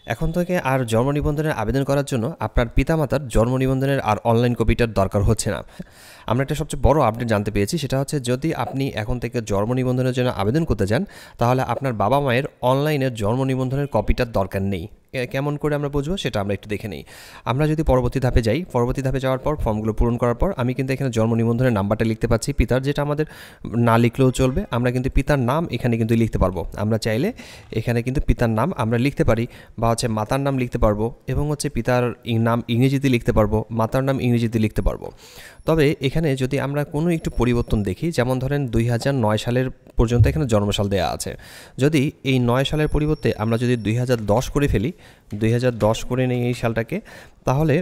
এখন থেকে আর জন্ম নিবন্ধনের আবেদন করার জন্য আপনার পিতামাতার জন্ম নিবন্ধনের আর অনলাইন কপিটার দরকার হচ্ছে না। আমরা একটা সবচেয়ে বড় আপডেট জানতে পেরেছি, সেটা হচ্ছে যদি আপনি এখন থেকে জন্ম নিবন্ধনের জন্য আবেদন করতে যান, তাহলে আপনার বাবা মায়ের অনলাইনের জন্ম নিবন্ধনের কপিটার দরকার নেই। কেমন করে আমরা বুঝবো সেটা আমরা একটু দেখে নিই। আমরা যদি পরবর্তী ধাপে যাই, পরবর্তী ধাপে যাওয়ার পর ফর্মগুলো পূরণ করার পর আমি কিন্তু এখানে জন্ম নিবন্ধনের নাম্বারটা লিখতে পাচ্ছি পিতার, যেটা আমাদের না লিখলেও চলবে। আমরা কিন্তু পিতার নাম এখানে কিন্তু লিখতে পারবো। আমরা চাইলে এখানে কিন্তু পিতার নাম আমরা লিখতে পারি, বা হচ্ছে মাতার নাম লিখতে পারবো, এবং হচ্ছে পিতার নাম ইংরেজিতে লিখতে পারবো, মাতার নাম ইংরেজিতে লিখতে পারবো। তবে এখানে যদি আমরা কোনো একটু পরিবর্তন দেখি, যেমন ধরেন 2009 সালের পর্যন্ত এখানে জন্মসাল দেওয়া আছে, যদি এই 9 সালের পরিবর্তে আমরা যদি 2010 করে ফেলি, 2010 করে নেই এই সালটাকে, তাহলে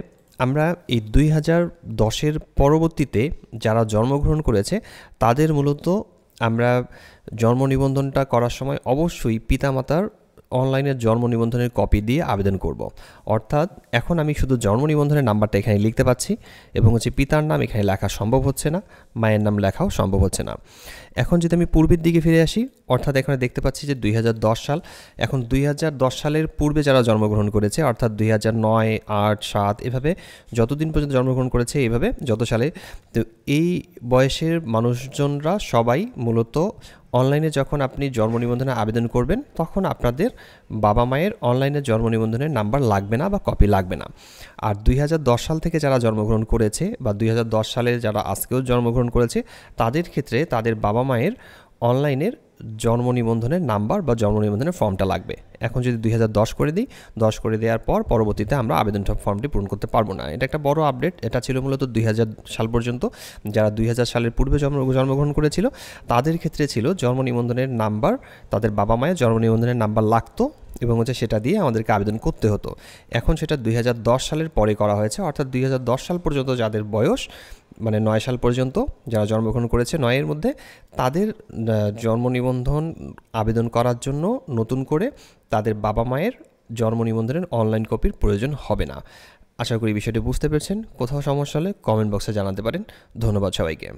আমরা এই 2010-এর পরবর্তীতে যারা জন্মগ্রহণ করেছে তাদের মূলত আমরা জন্ম নিবন্ধনটা করার সময় অবশ্যই পিতামাতার অনলাইনের জন্ম নিবন্ধনের কপি দিয়ে আবেদন করব। অর্থাৎ এখন আমি শুধু জন্ম নিবন্ধনের নাম্বারটা এখানে লিখতে পাচ্ছি, এবং হচ্ছে পিতার নাম এখানে লেখা সম্ভব হচ্ছে না, মায়ের নাম লেখাও সম্ভব হচ্ছে না। এখন যদি আমি পূর্বের দিকে ফিরে আসি, অর্থাৎ এখানে দেখতে পাচ্ছি যে 2010 সাল, এখন 2010 সালের পূর্বে যারা জন্মগ্রহণ করেছে, অর্থাৎ 2009, 8, 7 এভাবে যতদিন পর্যন্ত জন্মগ্রহণ করেছে, এইভাবে যত সালে, তো এই বয়সের মানুষজনরা সবাই মূলত অনলাইনে যখন আপনি জন্ম নিবন্ধনে আবেদন করবেন, তখন আপনাদের বাবা মায়ের অনলাইনে জন্ম নিবন্ধনের নাম্বার লাগবে না বা কপি লাগবে না। আর 2010 সাল থেকে যারা জন্মগ্রহণ করেছে বা 2010 সালে যারা আজকেও জন্মগ্রহণ করেছে, তাদের ক্ষেত্রে তাদের বাবা মায়ের অনলাইনের জন্ম নিবন্ধনের নাম্বার বা জন্ম নিবন্ধনের ফর্মটা লাগবে। এখন যদি 2010 করে দিই, 10 করে দেওয়ার পর পরবর্তীতে আমরা আবেদন ফর্মটি পূরণ করতে পারবো না। এটা একটা বড় আপডেট। এটা ছিল মূলত 2000 সাল পর্যন্ত। যারা 2000 সালের পূর্বে জন্মগ্রহণ করেছিল তাদের ক্ষেত্রে ছিল জন্ম নিবন্ধনের নাম্বার, তাদের বাবা মায়ের জন্ম নিবন্ধনের নাম্বার লাগতো, এবং হচ্ছে সেটা দিয়ে আমাদেরকে আবেদন করতে হতো। এখন সেটা 2010 সালের পরে করা হয়েছে, অর্থাৎ 2010 সাল পর্যন্ত যাদের বয়স, মানে 9 সাল পর্যন্ত যারা জন্মগ্রহণ করেছে 9-এর মধ্যে, তাদের জন্ম নিবন্ধন আবেদন করার জন্য নতুন করে তাদের বাবা মায়ের জন্ম নিবন্ধনের অনলাইন কপির প্রয়োজন হবে না। আশা করি বিষয়টি বুঝতে পেরেছেন। কোথাও সমস্যা হলে কমেন্ট বক্সে জানাতে পারেন। ধন্যবাদ সবাইকে।